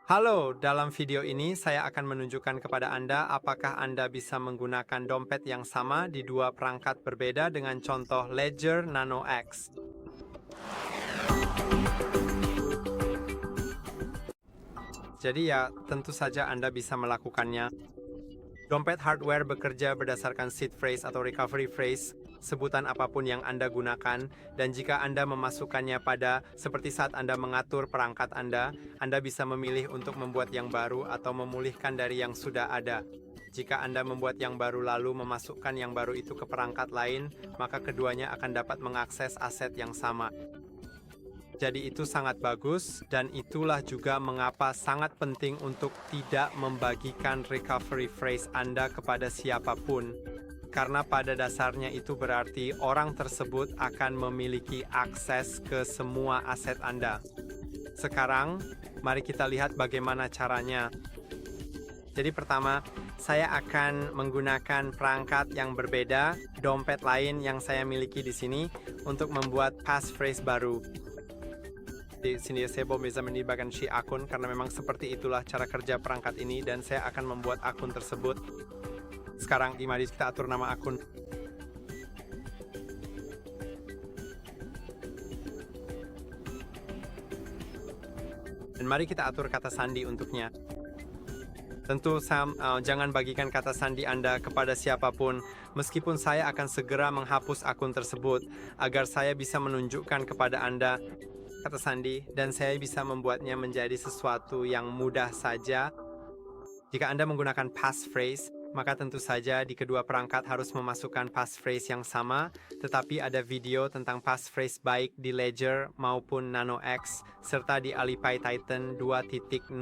Halo, dalam video ini saya akan menunjukkan kepada Anda apakah Anda bisa menggunakan dompet yang sama di dua perangkat berbeda dengan contoh Ledger Nano X. Jadi ya, tentu saja Anda bisa melakukannya. Dompet hardware bekerja berdasarkan seed phrase atau recovery phrase, sebutan apapun yang Anda gunakan, dan jika Anda memasukkannya pada, seperti saat Anda mengatur perangkat Anda bisa memilih untuk membuat yang baru atau memulihkan dari yang sudah ada. Jika Anda membuat yang baru lalu memasukkan yang baru itu ke perangkat lain, maka keduanya akan dapat mengakses aset yang sama. Jadi itu sangat bagus, dan itulah juga mengapa sangat penting untuk tidak membagikan recovery phrase Anda kepada siapapun. Karena pada dasarnya itu berarti orang tersebut akan memiliki akses ke semua aset Anda. Sekarang, mari kita lihat bagaimana caranya. Jadi pertama, saya akan menggunakan perangkat yang berbeda, dompet lain yang saya miliki di sini, untuk membuat passphrase baru. Di sini saya bisa menambahkan akun karena memang seperti itulah cara kerja perangkat ini dan saya akan membuat akun tersebut. Sekarang mari kita atur nama akun. Dan mari kita atur kata sandi untuknya. Tentu jangan bagikan kata sandi Anda kepada siapapun, meskipun saya akan segera menghapus akun tersebut agar saya bisa menunjukkan kepada Anda kata sandi, dan saya bisa membuatnya menjadi sesuatu yang mudah saja. Jika Anda menggunakan passphrase, maka tentu saja di kedua perangkat harus memasukkan passphrase yang sama, tetapi ada video tentang passphrase baik di Ledger maupun Nano X, serta di Alipay Titan 2.0.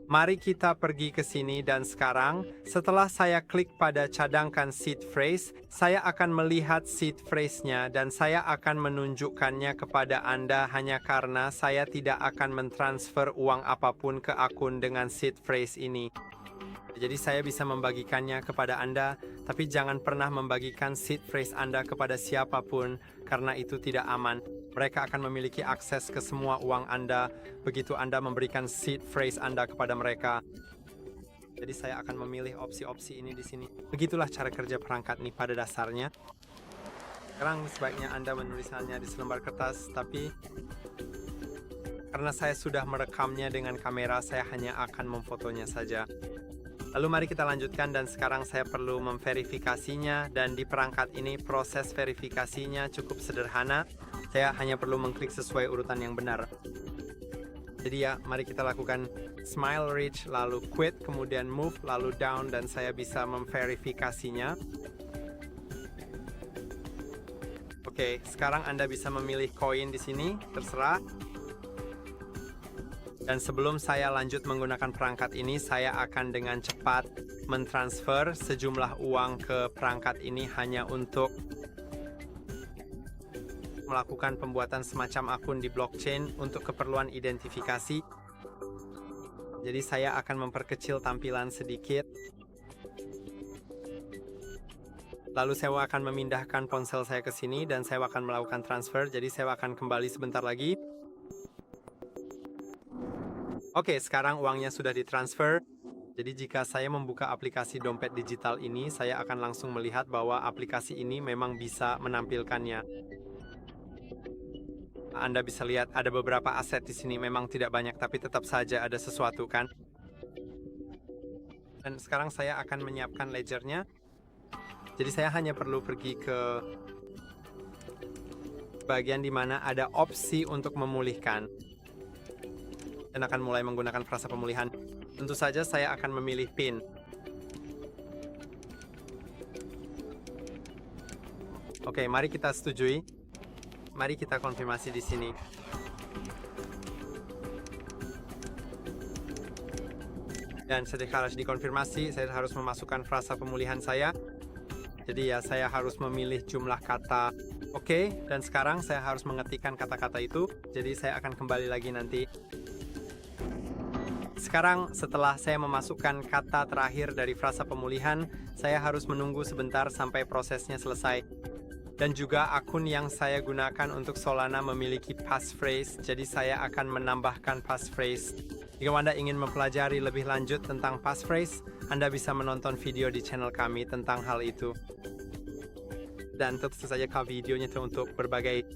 Mari kita pergi ke sini dan sekarang, setelah saya klik pada cadangkan seed phrase, saya akan melihat seed phrase-nya dan saya akan menunjukkannya kepada Anda hanya karena saya tidak akan mentransfer uang apapun ke akun dengan seed phrase ini. Jadi saya bisa membagikannya kepada Anda, tapi jangan pernah membagikan seed phrase Anda kepada siapapun karena itu tidak aman. Mereka akan memiliki akses ke semua uang Anda begitu Anda memberikan seed phrase Anda kepada mereka. Jadi saya akan memilih opsi-opsi ini di sini. Begitulah cara kerja perangkat ini pada dasarnya. Sekarang sebaiknya Anda menulisnya di selembar kertas, tapi karena saya sudah merekamnya dengan kamera, saya hanya akan memfotonya saja. Lalu mari kita lanjutkan dan sekarang saya perlu memverifikasinya dan di perangkat ini proses verifikasinya cukup sederhana. Saya hanya perlu mengklik sesuai urutan yang benar. Jadi ya, mari kita lakukan smile reach, lalu quit, kemudian move, lalu down dan saya bisa memverifikasinya. Oke, sekarang Anda bisa memilih koin di sini, terserah. Dan sebelum saya lanjut menggunakan perangkat ini, saya akan dengan cepat mentransfer sejumlah uang ke perangkat ini hanya untuk melakukan pembuatan semacam akun di blockchain untuk keperluan identifikasi. Jadi saya akan memperkecil tampilan sedikit. Lalu saya akan memindahkan ponsel saya ke sini dan saya akan melakukan transfer. Jadi saya akan kembali sebentar lagi. Oke, sekarang uangnya sudah ditransfer. Jadi jika saya membuka aplikasi dompet digital ini, saya akan langsung melihat bahwa aplikasi ini memang bisa menampilkannya. Anda bisa lihat ada beberapa aset di sini, memang tidak banyak, tapi tetap saja ada sesuatu kan. Dan sekarang saya akan menyiapkan ledgernya. Jadi saya hanya perlu pergi ke bagian di mana ada opsi untuk memulihkan. Dan akan mulai menggunakan frasa pemulihan. Tentu saja saya akan memilih PIN. Oke, mari kita setujui. Mari kita konfirmasi di sini. Dan setelah harus dikonfirmasi, saya harus memasukkan frasa pemulihan saya. Jadi ya, saya harus memilih jumlah kata. Oke, dan sekarang saya harus mengetikkan kata-kata itu. Jadi saya akan kembali lagi nanti. Sekarang, setelah saya memasukkan kata terakhir dari frasa pemulihan, saya harus menunggu sebentar sampai prosesnya selesai. Dan juga akun yang saya gunakan untuk Solana memiliki passphrase, jadi saya akan menambahkan passphrase. Jika Anda ingin mempelajari lebih lanjut tentang passphrase, Anda bisa menonton video di channel kami tentang hal itu. Dan tentu saja videonya itu untuk berbagai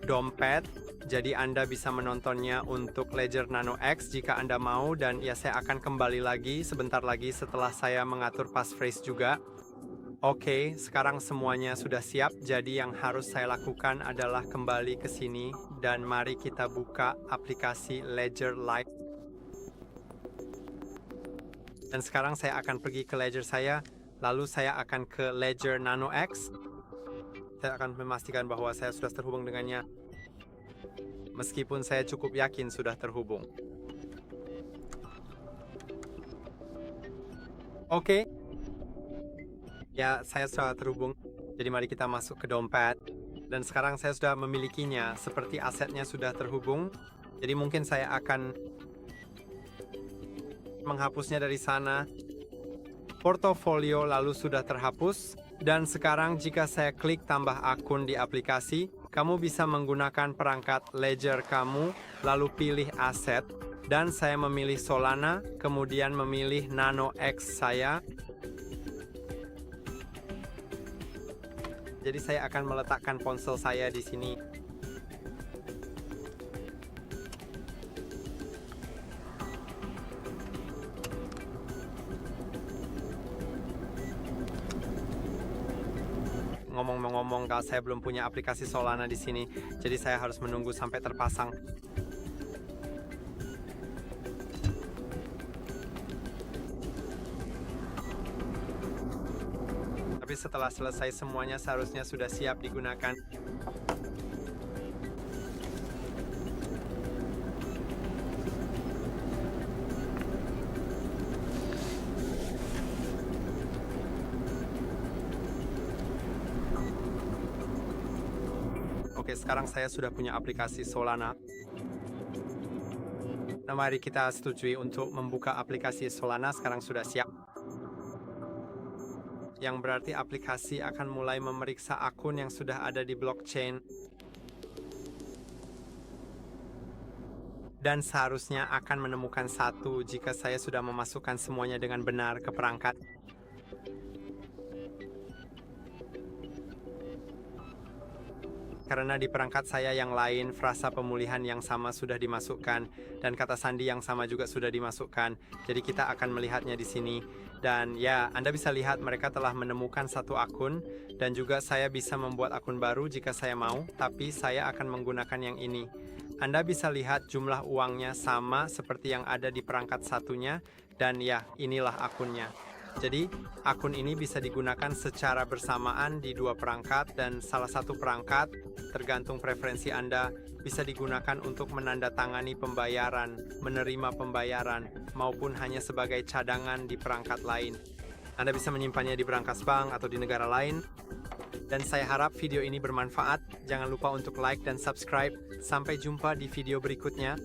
dompet, jadi Anda bisa menontonnya untuk Ledger Nano X jika Anda mau, dan ya saya akan kembali lagi sebentar lagi setelah saya mengatur passphrase juga. Oke, sekarang semuanya sudah siap, jadi yang harus saya lakukan adalah kembali ke sini dan mari kita buka aplikasi Ledger Live. Dan sekarang saya akan pergi ke Ledger saya, lalu saya akan ke Ledger Nano X. Saya akan memastikan bahwa saya sudah terhubung dengannya, meskipun saya cukup yakin sudah terhubung. Oke. Ya, saya sudah terhubung. Jadi mari kita masuk ke dompet. Dan sekarang saya sudah memilikinya, seperti asetnya sudah terhubung. Jadi mungkin saya akan menghapusnya dari sana. Portofolio lalu sudah terhapus. Dan sekarang jika saya klik tambah akun di aplikasi, kamu bisa menggunakan perangkat Ledger kamu, lalu pilih aset. Dan saya memilih Solana, kemudian memilih Nano X saya. Jadi saya akan meletakkan ponsel saya di sini. Ngomong-ngomong, kalau saya belum punya aplikasi Solana di sini, jadi saya harus menunggu sampai terpasang. Tapi setelah selesai semuanya seharusnya sudah siap digunakan. Oke, sekarang saya sudah punya aplikasi Solana. Nah, mari kita setujui untuk membuka aplikasi Solana, sekarang sudah siap. Yang berarti aplikasi akan mulai memeriksa akun yang sudah ada di blockchain. Dan seharusnya akan menemukan satu jika saya sudah memasukkan semuanya dengan benar ke perangkat. Karena di perangkat saya yang lain, frasa pemulihan yang sama sudah dimasukkan, dan kata sandi yang sama juga sudah dimasukkan. Jadi kita akan melihatnya di sini. Dan ya, Anda bisa lihat mereka telah menemukan satu akun, dan juga saya bisa membuat akun baru jika saya mau, tapi saya akan menggunakan yang ini. Anda bisa lihat jumlah uangnya sama seperti yang ada di perangkat satunya, dan ya, inilah akunnya. Jadi, akun ini bisa digunakan secara bersamaan di dua perangkat, dan salah satu perangkat, tergantung preferensi Anda, bisa digunakan untuk menandatangani pembayaran, menerima pembayaran, maupun hanya sebagai cadangan di perangkat lain. Anda bisa menyimpannya di brankas bank atau di negara lain. Dan saya harap video ini bermanfaat. Jangan lupa untuk like dan subscribe. Sampai jumpa di video berikutnya.